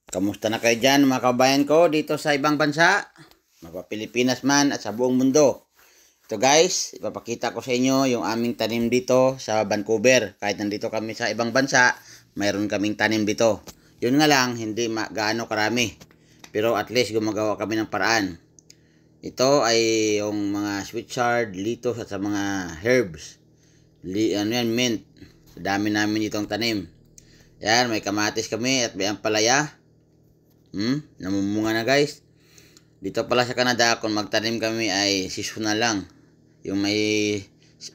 Kamusta na kayo dyan mga kabayan ko dito sa ibang bansa, mapa-Pilipinas man at sa buong mundo. Ito guys, ipapakita ko sa inyo yung aming tanim dito sa Vancouver. Kahit nandito kami sa ibang bansa, mayroon kaming tanim dito. Yun nga lang, hindi gaano karami. Pero at least gumagawa kami ng paraan. Ito ay yung mga sweet chard, litos at sa mga herbs. Mint. Sa dami namin itong tanim. Yan, may kamatis kami at may ampalaya. Namumunga na guys. Dito pala sa Canada, kung magtanim kami ay seasonal lang. Yung may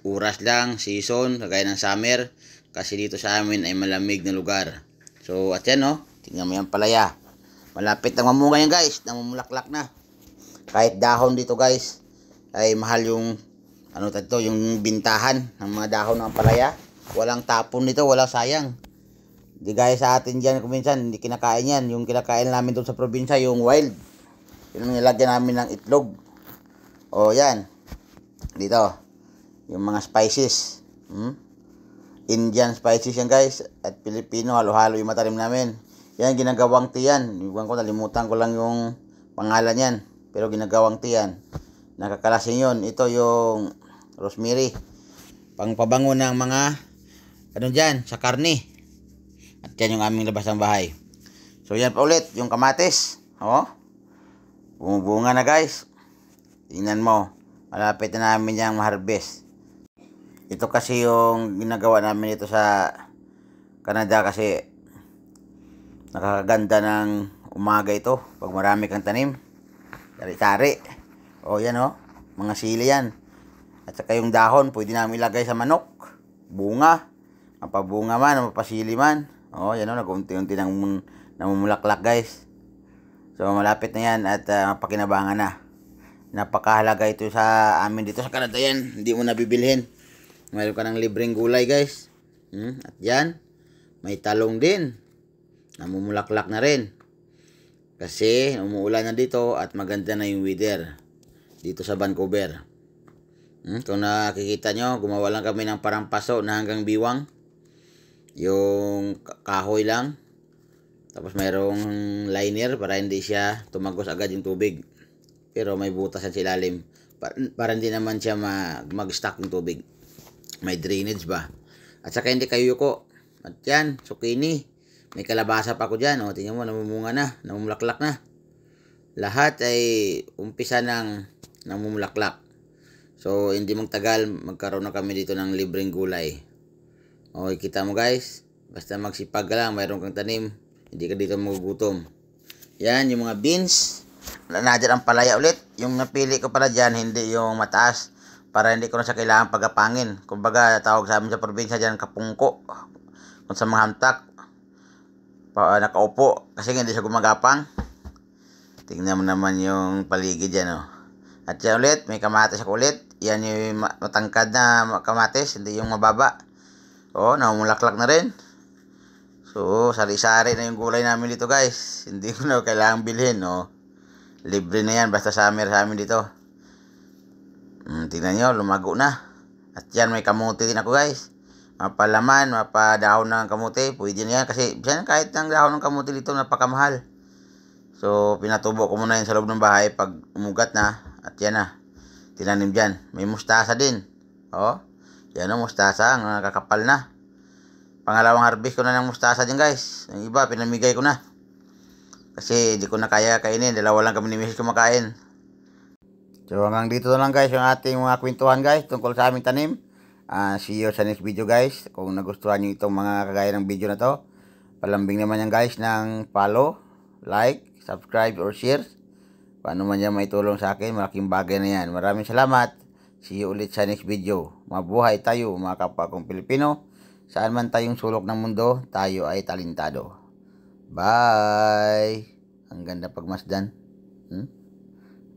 oras lang, season, kagaya ng summer. Kasi dito sa amin ay malamig na lugar. So, at yan tingnan mo yung palaya. Malapit na mamunga yan guys, namumulaklak na. Kahit dahon dito guys, ay mahal yung, yung bintahan ng mga dahon ng palaya. Walang tapon dito, walang sayang. Di gaya sa atin dyan kung minsan, hindi kinakain yan. Yung kinakain namin doon sa probinsya, yung wild. Yung nilagyan namin ng itlog. O yan. Dito. Yung mga spices. Indian spices yan guys. At Pilipino, halo-halo yung matalim namin. Yan, ginagawang tea yan. Iwan ko, nalimutan ko lang yung pangalan yan. Pero ginagawang tea yan. Nakakalasing yun. Ito yung rosemary. Pangpabango ng mga, dyan, sa karne. At yan yung aming labas ng bahay. So yan pa ulit, yung kamatis. Bumubunga na guys. Tingnan mo. Malapit na namin yung ma-harvest. Ito kasi yung ginagawa namin dito sa Canada kasi nakakaganda ng umaga ito. Pag marami kang tanim. Tari-tari. Yan mga sili yan. At saka yung dahon, pwede namin ilagay sa manok. Bunga. Mapabunga man, mapasili man. Yan nag-unti-unti nang namumulaklak guys. So malapit na yan at mapakinabangan na. Napakahalaga ito sa amin dito sa Canada yan. Hindi mo nabibilhin. Mayroon ka ng libreng gulay guys. At yan, may talong din. Namumulaklak na rin. Kasi umuulan na dito at maganda na yung weather. Dito sa Vancouver. Kung nakikita nyo, gumawa lang kami ng parang paso na hanggang biwang. Yung kahoy lang. Tapos mayroong liner para hindi siya tumagos agad yung tubig. Pero may butas sa ilalim. Para hindi naman siya mag-stuck yung tubig. May drainage ba. At saka hindi kayo yuko. At yan, zucchini. May kalabasa pa ako dyan. Tingnan mo, namumunga na. Namumulaklak na. Lahat ay umpisa ng namumulaklak. So, hindi magtagal, magkaroon na kami dito ng libreng gulay. Kita mo guys. Basta magsipag ka lang, mayroon kang tanim. Hindi ka dito magugutom. Yan, yung mga beans. Nandiyan ang palaya ulit. Yung napili ko pala dyan, hindi yung mataas. Para hindi ko na siya kailangan pagapangin. Kumbaga, tawag sa amin sa probinsya dyan, kapungko. Kung sa mga hamtak, nakaupo. Kasi hindi siya gumagapang. Tingnan mo naman yung paligid dyan. At yan ulit, may kamatis ako ulit. Yan yung matangkad na kamatis, hindi yung mababa. Namumulaklak na rin. So, sari-sari na yung gulay namin dito guys. Hindi ko na kailangang bilhin. Libre na yan, basta summer sa amin dito. Tingnan nyo, lumago na. At yan, may kamuti din ako guys. Mapalaman, mapadahon ng kamuti. Pwede na yan kasi kahit ng dahon ng kamuti dito napakamahal. So, pinatubo ko muna yan sa loob ng bahay pag umugat na. At yan na. Tinanim dyan. May mustasa din. Yan mustasa. Ang kakapal na. Pangalawang harvest ko na ng mustasa dyan guys. Yung iba, pinamigay ko na. Kasi di ko na kaya kainin. Dalawa lang kami ni Mrs. kumakain. So hanggang dito na lang guys yung ating mga kwentuhan guys tungkol sa aming tanim. See you sa next video guys. Kung nagustuhan nyo itong mga kagaya ng video na to, palambing naman yan guys ng follow, like, subscribe, or share. Paano man yan may tulong sa akin, malaking bagay na yan. Maraming salamat. See you ulit sa next video. Mabuhay tayo mga kapwa kong Pilipino. Saan man tayong sulok ng mundo, tayo ay talentado. Bye! Ang ganda pagmasdan.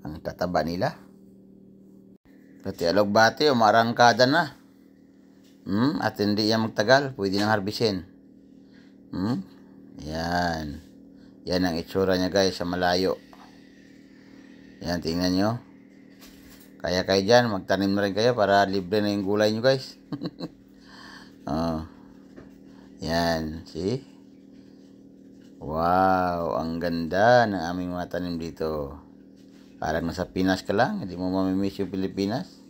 Ang tataba nila. Pati alogbati, umarangkada na. At hindi yan magtagal, pwede nang harbisin. Yan. Yan ang itsura niya guys sa malayo. Yan, tingnan nyo. Kaya kayo dyan, magtanim na rin kayo para libre na yung gulay nyo guys. Yan, see? Wow, ang ganda ng aming mga tanim dito. Parang nasa Pinas ka lang, hindi mo mamimiss yung Pilipinas.